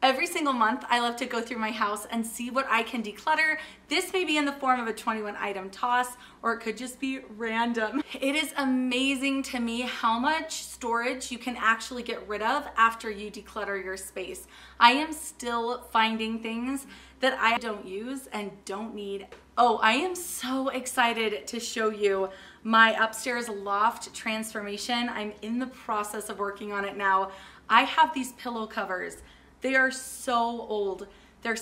Every single month, I love to go through my house and see what I can declutter. This may be in the form of a 21 item toss, or it could just be random. It is amazing to me how much storage you can actually get rid of after you declutter your space. I am still finding things that I don't use and don't need. Oh, I am so excited to show you my upstairs loft transformation. I'm in the process of working on it now. I have these pillow covers. They are so old. They're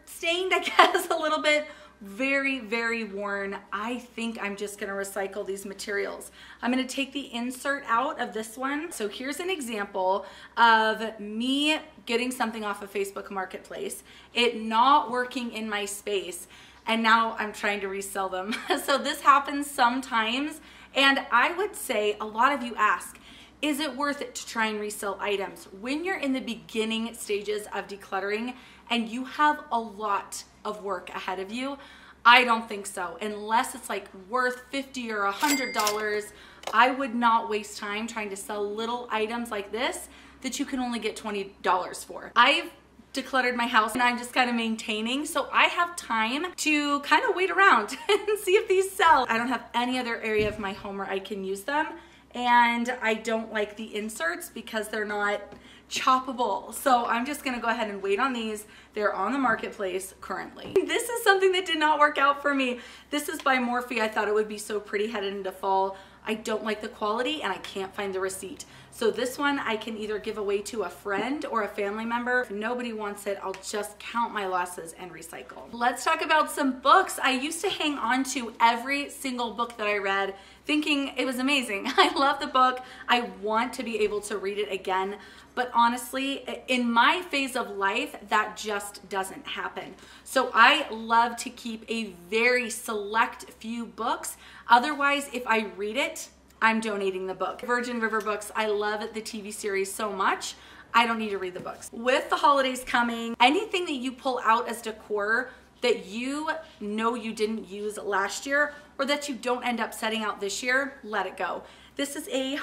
stained, I guess, a little bit, very, very worn. I think I'm just gonna recycle these materials. I'm gonna take the insert out of this one. So here's an example of me getting something off of Facebook Marketplace, it not working in my space, and now I'm trying to resell them. So this happens sometimes, and I would say a lot of you ask, is it worth it to try and resell items? When you're in the beginning stages of decluttering and you have a lot of work ahead of you, I don't think so. Unless it's like worth $50 or $100, I would not waste time trying to sell little items like this that you can only get $20 for. I've decluttered my house and I'm just kind of maintaining, so I have time to kind of wait around and see if these sell. I don't have any other area of my home where I can use them. And I don't like the inserts because they're not choppable. So I'm just gonna go ahead and wait on these. They're on the marketplace currently. This is something that did not work out for me. This is by Morphe. I thought it would be so pretty headed into fall. I don't like the quality and I can't find the receipt. So this one I can either give away to a friend or a family member. If nobody wants it, I'll just count my losses and recycle. Let's talk about some books. I used to hang on to every single book that I read thinking it was amazing. I love the book. I want to be able to read it again. But honestly, in my phase of life, that just doesn't happen. So I love to keep a very select few books. Otherwise, if I read it, I'm donating the book. Virgin River Books, I love the TV series so much. I don't need to read the books. With the holidays coming, anything that you pull out as decor that you know you didn't use last year or that you don't end up setting out this year, let it go. This is a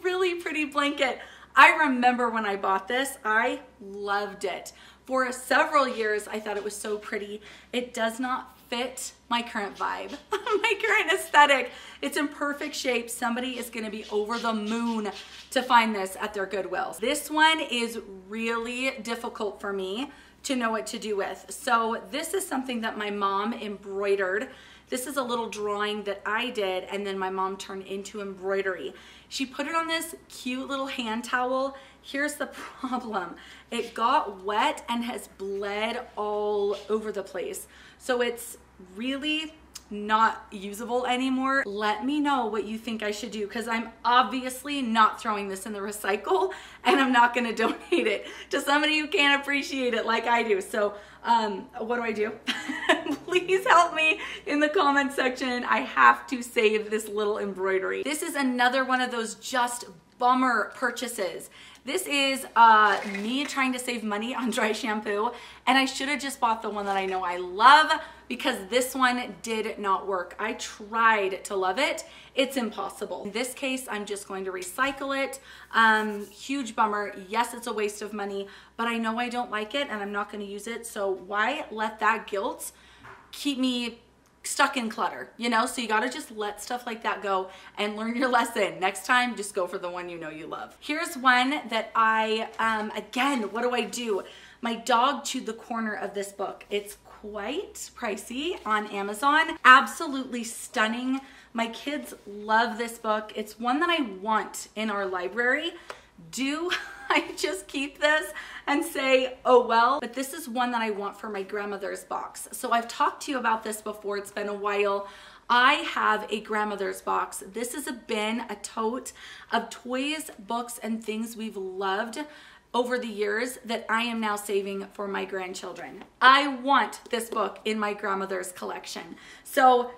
really pretty blanket. I remember when I bought this, I loved it. For several years, I thought it was so pretty. It does not fit my current vibe, my current aesthetic. It's in perfect shape. Somebody is gonna be over the moon to find this at their Goodwill. This one is really difficult for me to know what to do with. So this is something that my mom embroidered. This is a little drawing that I did and then my mom turned into embroidery. She put it on this cute little hand towel. Here's the problem. It got wet and has bled all over the place. So it's really not usable anymore. Let me know what you think I should do because I'm obviously not throwing this in the recycle and I'm not gonna donate it to somebody who can't appreciate it like I do. So what do I do? Please help me in the comment section. I have to save this little embroidery. This is another one of those just bummer purchases. This is me trying to save money on dry shampoo, and I should have just bought the one that I know I love because this one did not work. I tried to love it. It's impossible. In this case, I'm just going to recycle it. Huge bummer. Yes, it's a waste of money, but I know I don't like it and I'm not going to use it. So why let that guilt keep me stuck in clutter, you know? So you gotta just let stuff like that go and learn your lesson. Next time, just go for the one you know you love. Here's one that I, again, what do? My dog chewed the corner of this book. It's quite pricey on Amazon. Absolutely stunning. My kids love this book. It's one that I want in our library. Do I just keep this and say, oh well? But this is one that I want for my grandmother's box. So I've talked to you about this before. It's been a while. I have a grandmother's box. This is a bin, a tote of toys, books, and things we've loved over the years that I am now saving for my grandchildren. I want this book in my grandmother's collection. So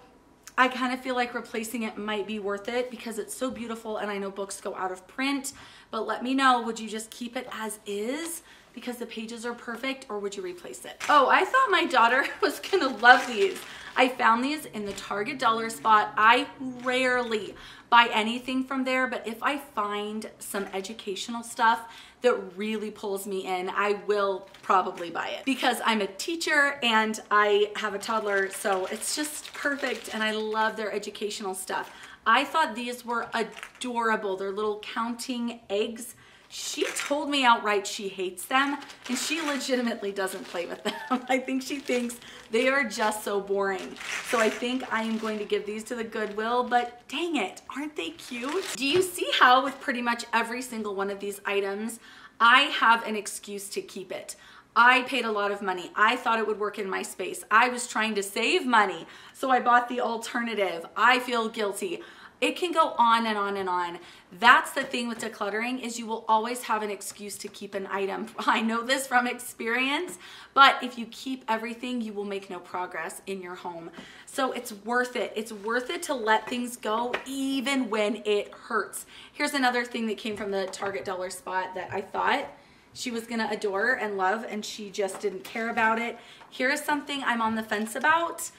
I kind of feel like replacing it might be worth it because it's so beautiful and I know books go out of print, but let me know, would you just keep it as is? because the pages are perfect, or would you replace it? Oh, I thought my daughter was gonna love these. I found these in the Target dollar spot. I rarely buy anything from there, but if I find some educational stuff that really pulls me in, I will probably buy it because I'm a teacher and I have a toddler, so it's just perfect, and I love their educational stuff. I thought these were adorable. They're little counting eggs. She told me outright she hates them, and she legitimately doesn't play with them. I think she thinks they are just so boring. So I think I am going to give these to the Goodwill, but dang it, aren't they cute? Do you see how with pretty much every single one of these items, I have an excuse to keep it? I paid a lot of money. I thought it would work in my space. I was trying to save money, so I bought the alternative. I feel guilty. It can go on and on and on. That's the thing with decluttering, is you will always have an excuse to keep an item. I know this from experience, but if you keep everything, you will make no progress in your home. So it's worth it. It's worth it to let things go even when it hurts. Here's another thing that came from the Target dollar spot that I thought she was gonna adore and love, and she just didn't care about it. Here is something I'm on the fence about.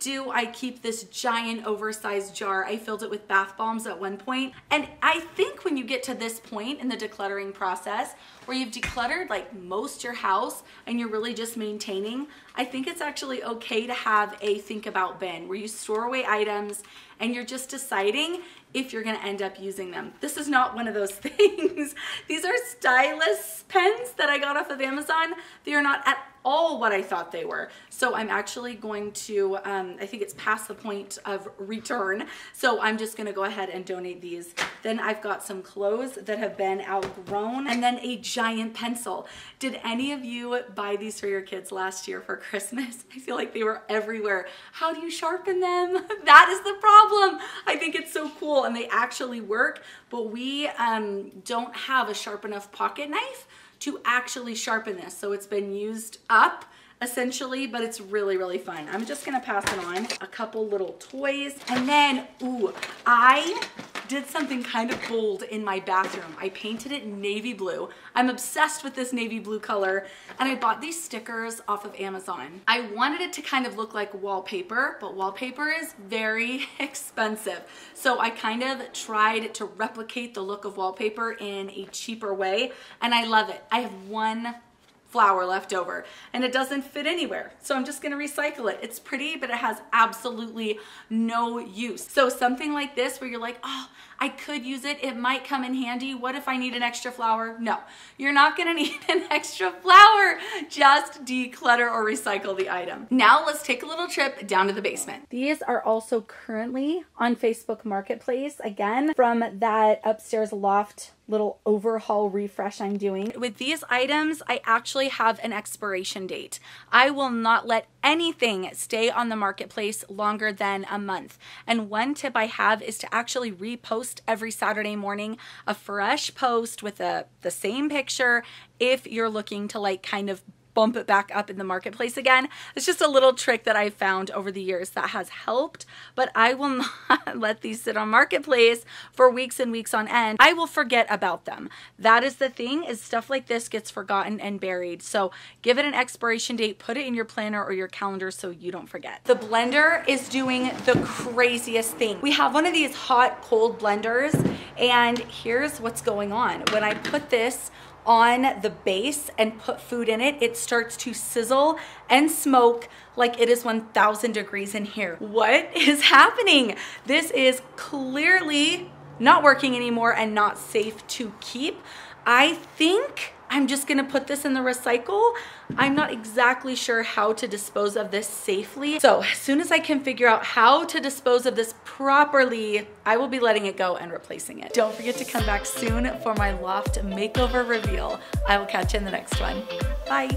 Do I keep this giant oversized jar? I filled it with bath bombs at one point. And I think when you get to this point in the decluttering process where you've decluttered like most your house and you're really just maintaining, I think it's actually okay to have a think about bin where you store away items and you're just deciding if you're gonna end up using them. This is not one of those things. These are stylus pens that I got off of Amazon. They are not at all what I thought they were. So I'm actually going to, I think it's past the point of return. So I'm just gonna go ahead and donate these. Then I've got some clothes that have been outgrown, and then a giant pencil. Did any of you buy these for your kids last year for Christmas? I feel like they were everywhere. How do you sharpen them? That is the problem. I think it's so cool, and they actually work, but we don't have a sharp enough pocket knife to actually sharpen this. So it's been used up essentially, but it's really, really fun. I'm just gonna pass it on. A couple little toys. And then, ooh, I did something kind of bold in my bathroom. I painted it navy blue. I'm obsessed with this navy blue color, and I bought these stickers off of Amazon. I wanted it to kind of look like wallpaper, but wallpaper is very expensive. So I kind of tried to replicate the look of wallpaper in a cheaper way, and I love it. I have one flower left over and it doesn't fit anywhere, so I'm just gonna recycle it. It's pretty, but it has absolutely no use. So something like this where you're like, oh, I could use it, it might come in handy. What if I need an extra flower? No, you're not gonna need an extra flower. Just declutter or recycle the item. Now let's take a little trip down to the basement. These are also currently on Facebook Marketplace, again, from that upstairs loft little overhaul refresh I'm doing. With these items, I actually have an expiration date. I will not let anything stay on the marketplace longer than a month. And one tip I have is to actually repost every Saturday morning a fresh post with the same picture if you're looking to like kind of bump it back up in the marketplace again. It's just a little trick that I've found over the years that has helped, but I will not let these sit on marketplace for weeks and weeks on end. I will forget about them. That is the thing, is stuff like this gets forgotten and buried. So give it an expiration date, put it in your planner or your calendar so you don't forget. The blender is doing the craziest thing. We have one of these hot cold blenders, and here's what's going on. When I put this on the base and put food in it, it starts to sizzle and smoke like it is 1,000 degrees in here. What is happening? This is clearly not working anymore and not safe to keep. I think I'm just gonna put this in the recycle. I'm not exactly sure how to dispose of this safely. So as soon as I can figure out how to dispose of this properly, I will be letting it go and replacing it. Don't forget to come back soon for my loft makeover reveal. I will catch you in the next one. Bye.